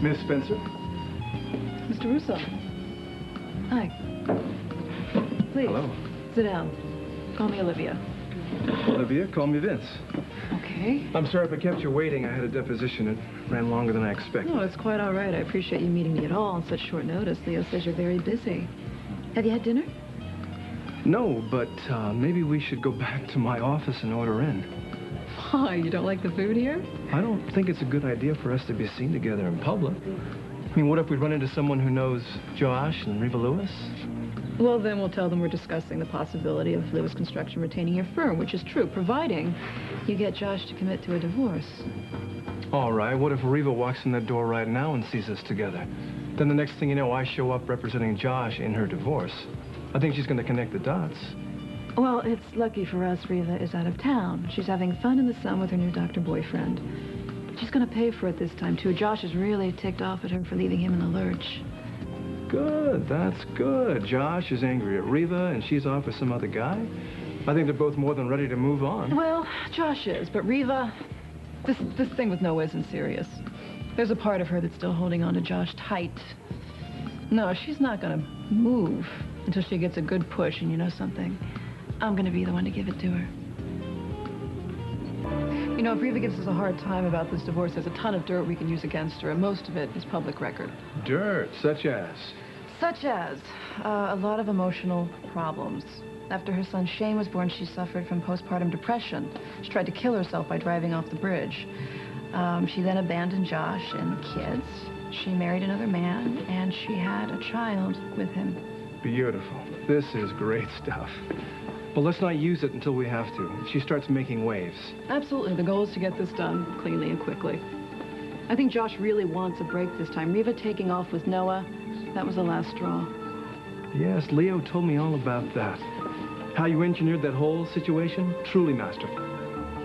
Miss Spencer? Mr. Russo. Hi. Please. Hello. Sit down. Call me Olivia. Olivia, call me Vince. Okay. I'm sorry if I kept you waiting. I had a deposition. It ran longer than I expected. No, it's quite all right. I appreciate you meeting me at all on such short notice. Leo says you're very busy. Have you had dinner? No, but maybe we should go back to my office and order in. Why? You don't like the food here? I don't think it's a good idea for us to be seen together in public. I mean, what if we run into someone who knows Josh and Reva Lewis? Well, then we'll tell them we're discussing the possibility of Lewis Construction retaining your firm, which is true, providing you get Josh to commit to a divorce. All right, what if Reva walks in that door right now and sees us together? Then the next thing you know, I show up representing Josh in her divorce. I think she's going to connect the dots. Well, it's lucky for us Reva is out of town. She's having fun in the sun with her new doctor boyfriend. She's going to pay for it this time, too. Josh is really ticked off at her for leaving him in the lurch. Good, that's good. Josh is angry at Reva, and she's off with some other guy. I think they're both more than ready to move on. Well, Josh is, but Reva, this thing with Noah isn't serious. There's a part of her that's still holding on to Josh tight. No, she's not going to move until she gets a good push, and you know something? I'm going to be the one to give it to her. You know, if Reva gives us a hard time about this divorce, there's a ton of dirt we can use against her, and most of it is public record. Dirt, such as? Such as a lot of emotional problems. After her son Shane was born, she suffered from postpartum depression. She tried to kill herself by driving off the bridge. She then abandoned Josh and the kids. She married another man, and she had a child with him. Beautiful. This is great stuff. But let's not use it until we have to. She starts making waves. Absolutely. The goal is to get this done cleanly and quickly. I think Josh really wants a break this time. Reva taking off with Noah, that was the last straw. Yes, Leo told me all about that. How you engineered that whole situation, truly masterful.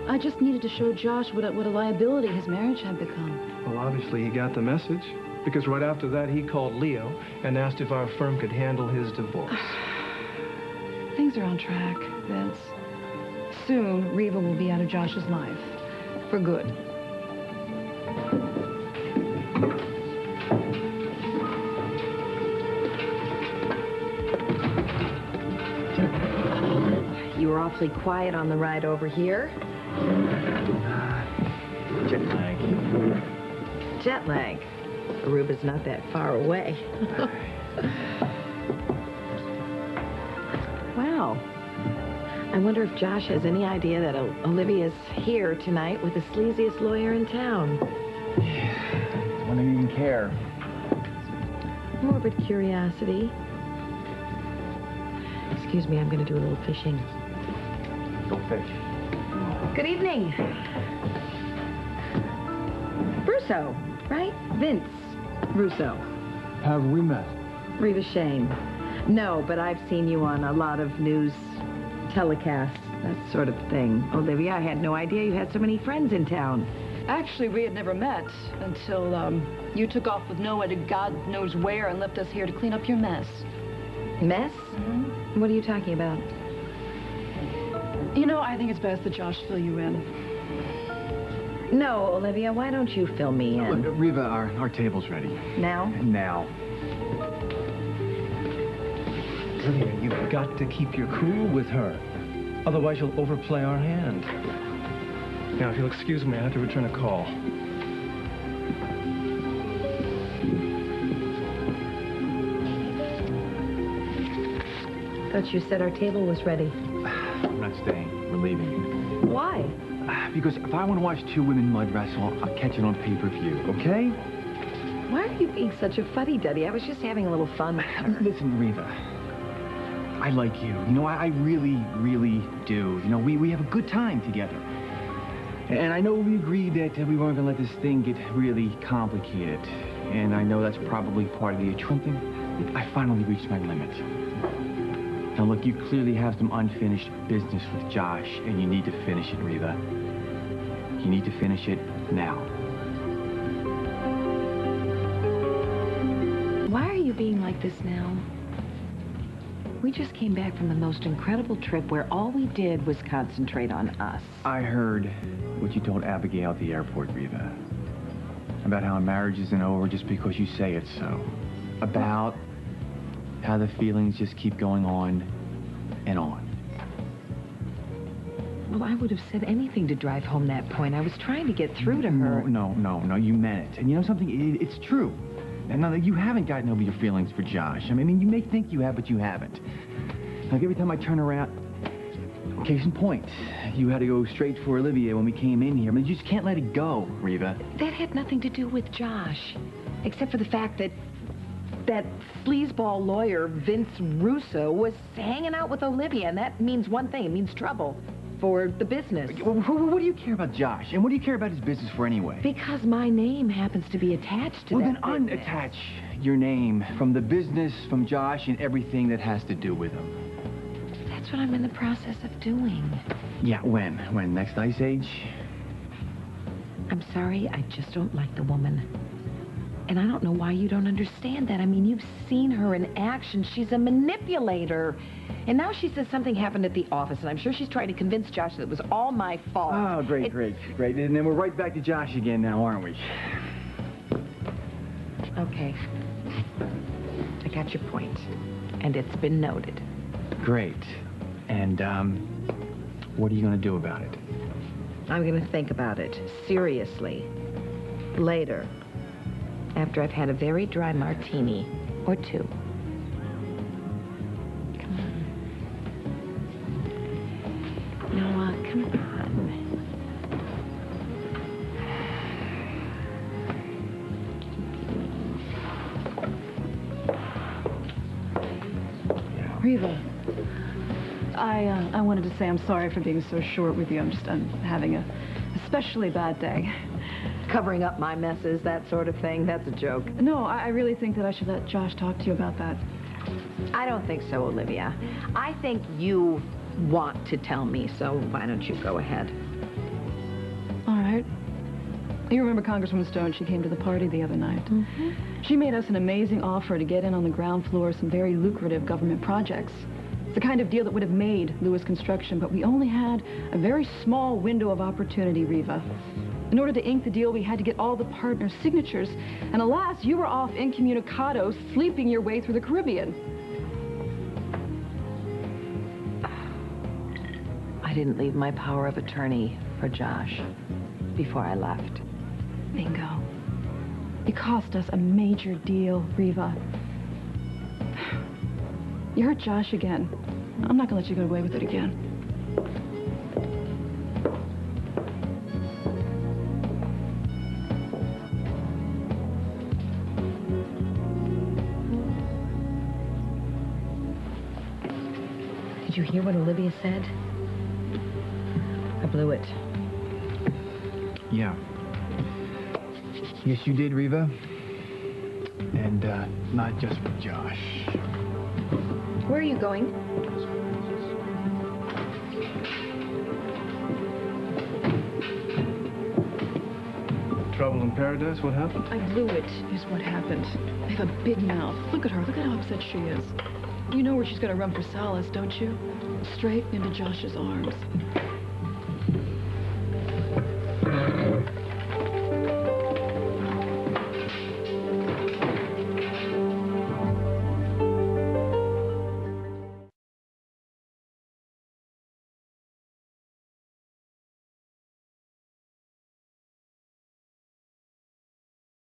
I just needed to show Josh what a liability his marriage had become. Well, obviously he got the message, because right after that he called Leo and asked if our firm could handle his divorce. Things are on track, Vince. Soon, Reva will be out of Josh's life. For good. You were awfully quiet on the ride over here. Jet lag. Jet lag. Aruba's not that far away. Wow. I wonder if Josh has any idea that Olivia's here tonight with the sleaziest lawyer in town. Yeah. Wouldn't even care. Morbid curiosity. Excuse me, I'm going to do a little fishing. Go fish. Good evening. Russo, right? Vince Russo. Have we met? Reva Shane. No, but I've seen you on a lot of news telecasts, that sort of thing. Olivia, I had no idea you had so many friends in town. Actually, we had never met until you took off with Noah to God knows where and left us here to clean up your mess. Mess? Mm-hmm. What are you talking about? You know, I think it's best that Josh fill you in. No, Olivia, why don't you fill me in? Look, Reva, our table's ready. Now? Now. Olivia, you've got to keep your cool with her. Otherwise you'll overplay our hand. Now, if you'll excuse me, I have to return a call. Thought you said our table was ready. I'm not staying. We're leaving. Why? Because if I want to watch two women mud wrestle, I'll catch it on pay-per-view, okay? Why are you being such a fuddy-duddy? I was just having a little fun with her. Listen, Reva. I like you. You know, I really, really do. You know, we have a good time together. And I know we agreed that we weren't going to let this thing get really complicated. And I know that's probably part of the attraction thing. I finally reached my limit. Now, look, you clearly have some unfinished business with Josh, and you need to finish it, Reva. You need to finish it now. Why are you being like this now? We just came back from the most incredible trip where all we did was concentrate on us. I heard what you told Abigail at the airport, Reva. About how a marriage isn't over just because you say it's so. About how the feelings just keep going on and on. Well, I would have said anything to drive home that point. I was trying to get through to her. No, you meant it. And you know something? It's true. And now that you haven't gotten over your feelings for Josh. I mean, you may think you have, but you haven't. Like every time I turn around, case in point, you had to go straight for Olivia when we came in here. I mean, you just can't let it go, Reva. That had nothing to do with Josh, except for the fact that that sleazeball lawyer, Vince Russo, was hanging out with Olivia, and that means one thing. It means trouble for the business. What do you care about Josh? And what do you care about his business for anyway? Because my name happens to be attached to that Well, then business. unattach your name from the business, from Josh, and everything that has to do with him. That's what I'm in the process of doing. Yeah, when? When? Next Ice Age? I'm sorry, I just don't like the woman. And I don't know why you don't understand that. I mean, you've seen her in action. She's a manipulator. And now she says something happened at the office, and I'm sure she's trying to convince Josh that it was all my fault. Oh, great. And then we're right back to Josh again now, aren't we? Okay. I got your point. And it's been noted. Great. And, what are you going to do about it? I'm going to think about it, seriously. Later. After I've had a very dry martini or two. Come on. Noah, come on. Reva, I wanted to say I'm sorry for being so short with you. I'm having a especially bad day. Covering up my messes, that sort of thing. That's a joke. No, I really think that I should let Josh talk to you about that. I don't think so, Olivia. I think you want to tell me, so why don't you go ahead? All right. You remember Congresswoman Stone? She came to the party the other night. Mm-hmm. She made us an amazing offer to get in on the ground floor of some very lucrative government projects. It's the kind of deal that would have made Lewis Construction, but we only had a very small window of opportunity, Reva. In order to ink the deal, we had to get all the partners' signatures. And alas, you were off incommunicado, sleeping your way through the Caribbean. I didn't leave my power of attorney for Josh before I left. Bingo. It cost us a major deal, Reva. You hurt Josh again. I'm not gonna let you get away with it again. Did you hear what Olivia said? I blew it. Yeah. Yes, you did, Reva. And, not just with Josh. Where are you going? Trouble in paradise? What happened? I blew it, is what happened. I have a big mouth. Look at her. Look at how upset she is. You know where she's gonna run for solace, don't you? Straight into Josh's arms.